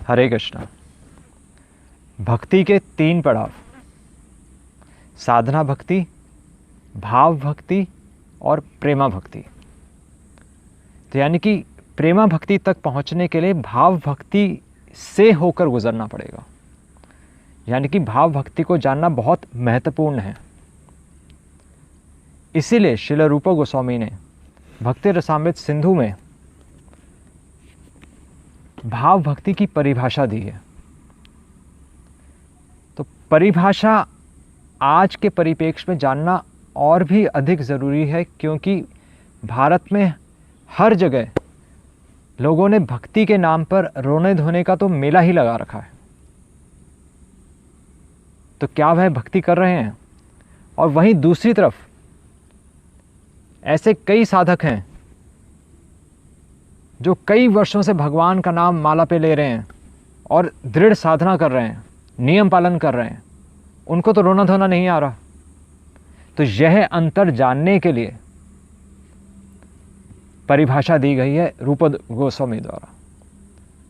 हरे कृष्णा। भक्ति के 3 पड़ाव, साधना भक्ति, भाव भक्ति और प्रेमा भक्ति। तो यानी कि प्रेमा भक्ति तक पहुंचने के लिए भाव भक्ति से होकर गुजरना पड़ेगा। यानी कि भाव भक्ति को जानना बहुत महत्वपूर्ण है। इसीलिए श्रील रूप गोस्वामी ने भक्ति रसामृत सिंधु में भाव भक्ति की परिभाषा दी है। तो परिभाषा आज के परिप्रेक्ष्य में जानना और भी अधिक ज़रूरी है, क्योंकि भारत में हर जगह लोगों ने भक्ति के नाम पर रोने धोने का तो मेला ही लगा रखा है। तो क्या वह भक्ति कर रहे हैं? और वहीं दूसरी तरफ ऐसे कई साधक हैं जो कई वर्षों से भगवान का नाम माला पे ले रहे हैं और दृढ़ साधना कर रहे हैं, नियम पालन कर रहे हैं, उनको तो रोना धोना नहीं आ रहा। तो यह अंतर जानने के लिए परिभाषा दी गई है रूप गोस्वामी द्वारा,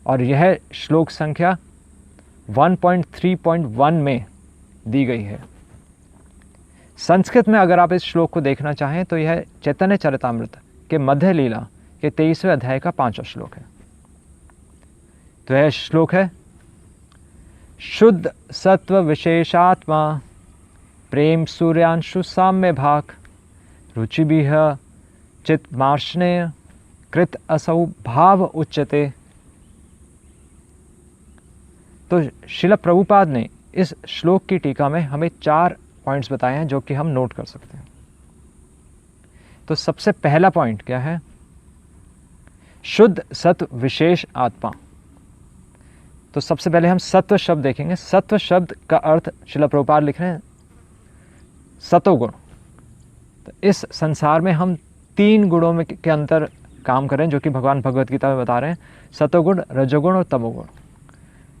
और यह श्लोक संख्या 1.3.1 में दी गई है। संस्कृत में अगर आप इस श्लोक को देखना चाहें तो यह चैतन्य चरितामृत के मध्य लीला के 23वें अध्याय का 5वां श्लोक है। तो यह श्लोक है, शुद्ध सत्व विशेषात्मा प्रेम सूर्यांशु साम्य भाग रुचिभिः चित मार्शनेय कृत असौ भाव उच्यते। तो श्रील प्रभुपाद ने इस श्लोक की टीका में हमें 4 पॉइंट्स बताए हैं जो कि हम नोट कर सकते हैं। तो सबसे पहला पॉइंट क्या है? शुद्ध सत्व विशेष आत्मा। तो सबसे पहले हम सत्व शब्द देखेंगे। सत्व शब्द का अर्थ श्रील प्रभुपाद लिख रहे हैं सतोगुण। तो इस संसार में हम 3 गुणों में के अंतर काम करें, जो कि भगवान भगवत गीता में बता रहे हैं, सतोगुण, रजोगुण और तमोगुण।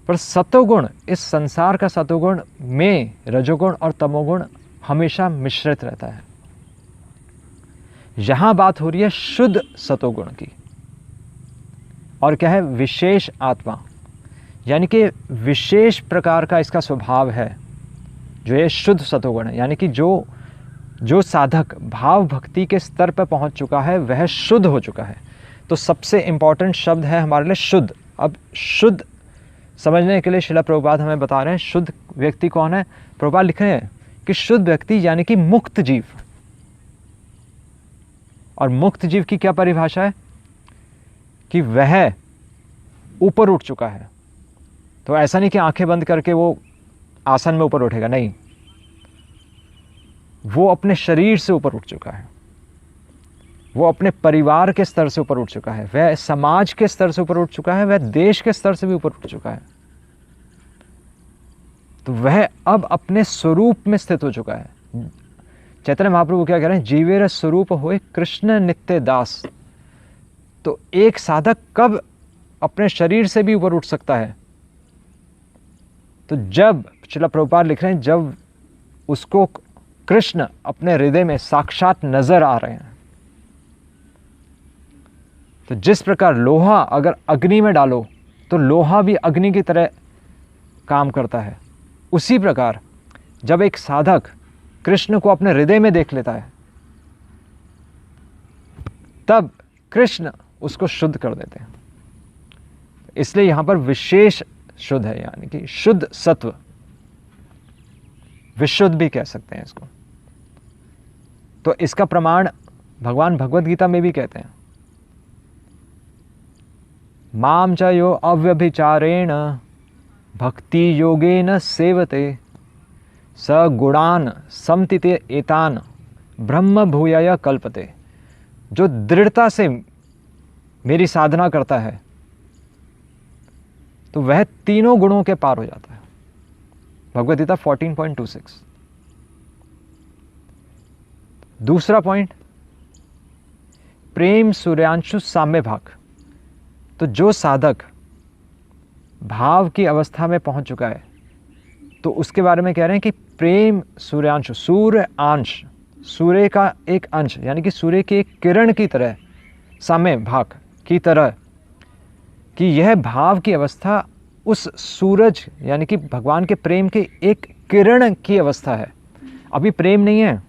पर सतोगुण, इस संसार का सतोगुण में रजोगुण और तमोगुण हमेशा मिश्रित रहता है। यहां बात हो रही है शुद्ध सतोगुण की, और क्या है? विशेष आत्मा, यानी कि विशेष प्रकार का इसका स्वभाव है जो ये शुद्ध सतोगुण है। यानी कि जो साधक भाव भक्ति के स्तर पर पहुंच चुका है वह शुद्ध हो चुका है। तो सबसे इंपॉर्टेंट शब्द है हमारे लिए शुद्ध। अब शुद्ध समझने के लिए श्रील प्रभुपाद हमें बता रहे हैं शुद्ध व्यक्ति कौन है। प्रभुपाद लिख रहे हैं कि शुद्ध व्यक्ति यानी कि मुक्त जीव। और मुक्त जीव की क्या परिभाषा है? कि वह ऊपर उठ चुका है। तो ऐसा नहीं कि आंखें बंद करके वो आसन में ऊपर उठेगा, नहीं, वो अपने शरीर से ऊपर उठ चुका है, वो अपने परिवार के स्तर से ऊपर उठ चुका है, वह समाज के स्तर से ऊपर उठ चुका है, वह देश के स्तर से भी ऊपर उठ चुका है। तो वह अब अपने स्वरूप में स्थित हो चुका है। चैतन्य महाप्रभु क्या कह रहे हैं? जीवेर स्वरूप होए कृष्ण नित्य दास। तो एक साधक कब अपने शरीर से भी ऊपर उठ सकता है? तो जब श्रील प्रभुपाद लिख रहे हैं जब उसको कृष्ण अपने हृदय में साक्षात नजर आ रहे हैं। तो जिस प्रकार लोहा अगर अग्नि में डालो तो लोहा भी अग्नि की तरह काम करता है, उसी प्रकार जब एक साधक कृष्ण को अपने हृदय में देख लेता है तब कृष्ण उसको शुद्ध कर देते हैं। इसलिए यहां पर विशेष शुद्ध है, यानी कि शुद्ध सत्व, विशुद्ध भी कह सकते हैं इसको। तो इसका प्रमाण भगवान भगवत गीता में भी कहते हैं, माम च यो अव्यभिचारेण भक्ति योगेन सेवते स गुणान समतिते एतान ब्रह्म भूयाय कल्पते। जो दृढ़ता से मेरी साधना करता है तो वह 3 गुणों के पार हो जाता है। भगवत गीता 14.26। दूसरा पॉइंट, प्रेम सूर्यांशु साम्य भाग। तो जो साधक भाव की अवस्था में पहुंच चुका है तो उसके बारे में कह रहे हैं कि प्रेम सूर्यांशु, सूर्य अंश, सूर्य का एक अंश, यानी कि सूर्य की एक किरण की तरह, साम्य भाग की तरह, कि यह भाव की अवस्था उस सूरज यानी कि भगवान के प्रेम के एक किरण की अवस्था है, अभी प्रेम नहीं है।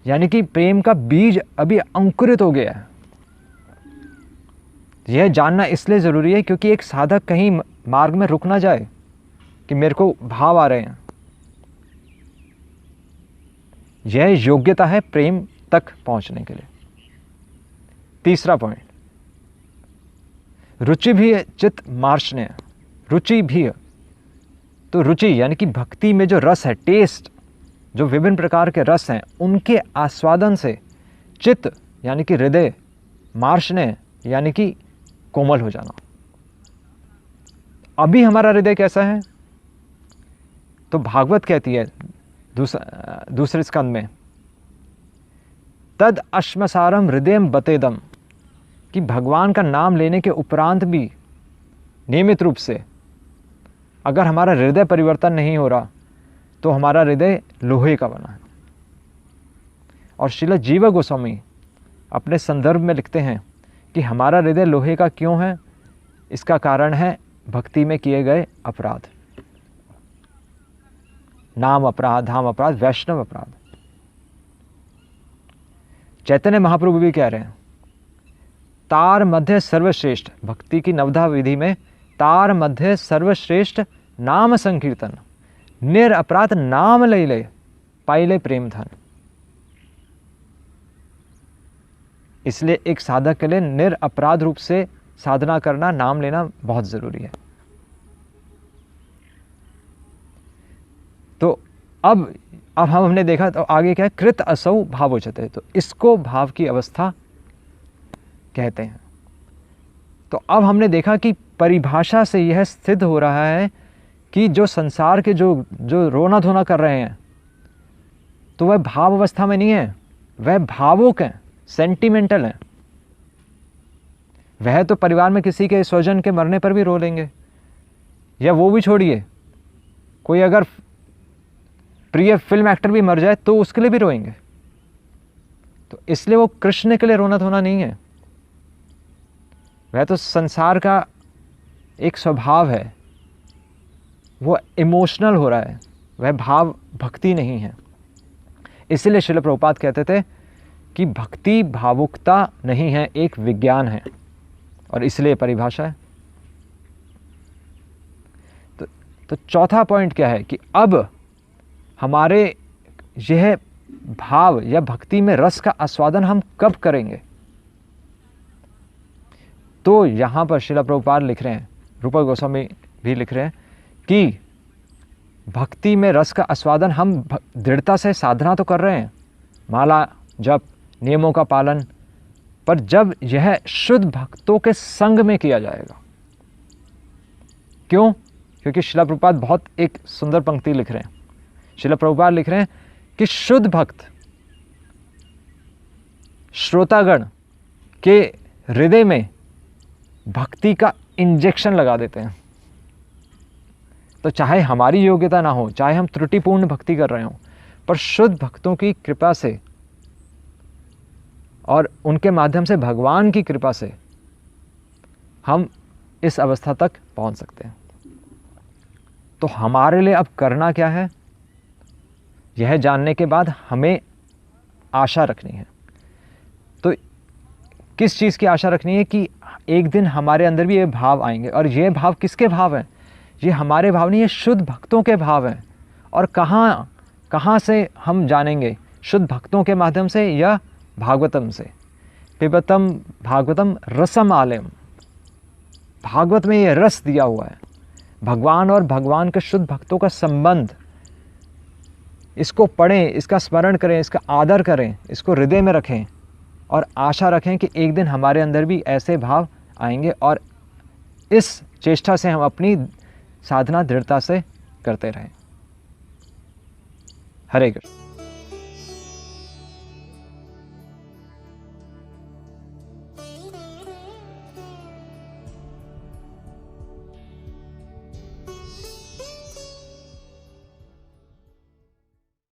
यानी कि प्रेम का बीज अभी अंकुरित हो गया है। यह जानना इसलिए ज़रूरी है क्योंकि एक साधक कहीं मार्ग में रुक ना जाए कि मेरे को भाव आ रहे हैं। यह योग्यता है प्रेम तक पहुंचने के लिए। तीसरा पॉइंट, रुचि भी है चित्त मार्शने, रुचि भी है। तो रुचि यानी कि भक्ति में जो रस है, टेस्ट, जो विभिन्न प्रकार के रस हैं, उनके आस्वादन से चित्त यानी कि हृदय, मार्शने यानी कि कोमल हो जाना। अभी हमारा हृदय कैसा है? तो भागवत कहती है दूसरे स्कंद में, तद अश्मसारम हृदयम बतेदम, कि भगवान का नाम लेने के उपरांत भी नियमित रूप से अगर हमारा हृदय परिवर्तन नहीं हो रहा तो हमारा हृदय लोहे का बना है। और श्रील जीव गोस्वामी अपने संदर्भ में लिखते हैं कि हमारा हृदय लोहे का क्यों है? इसका कारण है भक्ति में किए गए अपराध, नाम अपराध, धाम अपराध, वैष्णव अपराध। चैतन्य महाप्रभु भी कह रहे हैं, तार मध्य सर्वश्रेष्ठ, भक्ति की नवधा विधि में तार मध्य सर्वश्रेष्ठ नाम संकीर्तन, निर अपराध नाम ले ले पाइले प्रेम धन। इसलिए एक साधक के लिए निर अपराध रूप से साधना करना, नाम लेना बहुत जरूरी है। तो अब हमने देखा, तो आगे क्या है? कृत असौ भावोचते, तो इसको भाव की अवस्था कहते हैं। तो अब हमने देखा कि परिभाषा से यह सिद्ध हो रहा है कि जो संसार के जो रोना धोना कर रहे हैं, तो वह भाव अवस्था में नहीं है, वह भावुक हैं, सेंटिमेंटल हैं। वह तो परिवार में किसी के स्वजन के मरने पर भी रो लेंगे, या वो भी छोड़िए, कोई अगर प्रिय फिल्म एक्टर भी मर जाए तो उसके लिए भी रोएंगे। तो इसलिए वो कृष्ण के लिए रोना धोना नहीं है, वह तो संसार का एक स्वभाव है, वो इमोशनल हो रहा है, वह भाव भक्ति नहीं है। इसलिए श्रील प्रभुपाद कहते थे कि भक्ति भावुकता नहीं है, एक विज्ञान है, और इसलिए परिभाषा है। तो चौथा पॉइंट क्या है कि अब हमारे यह भाव या भक्ति में रस का आस्वादन हम कब करेंगे? तो यहां पर श्रील प्रभुपाद लिख रहे हैं, रूपक गोस्वामी भी लिख रहे हैं कि भक्ति में रस का आस्वादन हम दृढ़ता से साधना तो कर रहे हैं, माला जप, नियमों का पालन, पर जब यह शुद्ध भक्तों के संग में किया जाएगा। क्यों? क्योंकि श्रील प्रभुपाद बहुत एक सुंदर पंक्ति लिख रहे हैं। श्रील प्रभुपाद लिख रहे हैं कि शुद्ध भक्त श्रोतागण के हृदय में भक्ति का इंजेक्शन लगा देते हैं। तो चाहे हमारी योग्यता ना हो, चाहे हम त्रुटिपूर्ण भक्ति कर रहे हों, पर शुद्ध भक्तों की कृपा से और उनके माध्यम से भगवान की कृपा से हम इस अवस्था तक पहुंच सकते हैं। तो हमारे लिए अब करना क्या है? यह जानने के बाद हमें आशा रखनी है। तो किस चीज़ की आशा रखनी है? कि एक दिन हमारे अंदर भी ये भाव आएंगे। और ये भाव किसके भाव हैं? ये हमारे भाव नहीं, ये शुद्ध भक्तों के भाव हैं। और कहाँ से हम जानेंगे? शुद्ध भक्तों के माध्यम से या भागवतम से। पिबतम भागवतम रसम आलयम, भागवत में ये रस दिया हुआ है, भगवान और भगवान के शुद्ध भक्तों का संबंध। इसको पढ़ें, इसका स्मरण करें, इसका आदर करें, इसको हृदय में रखें और आशा रखें कि एक दिन हमारे अंदर भी ऐसे भाव आएंगे और इस चेष्टा से हम अपनी साधना दृढ़ता से करते रहें। हरे कृष्ण।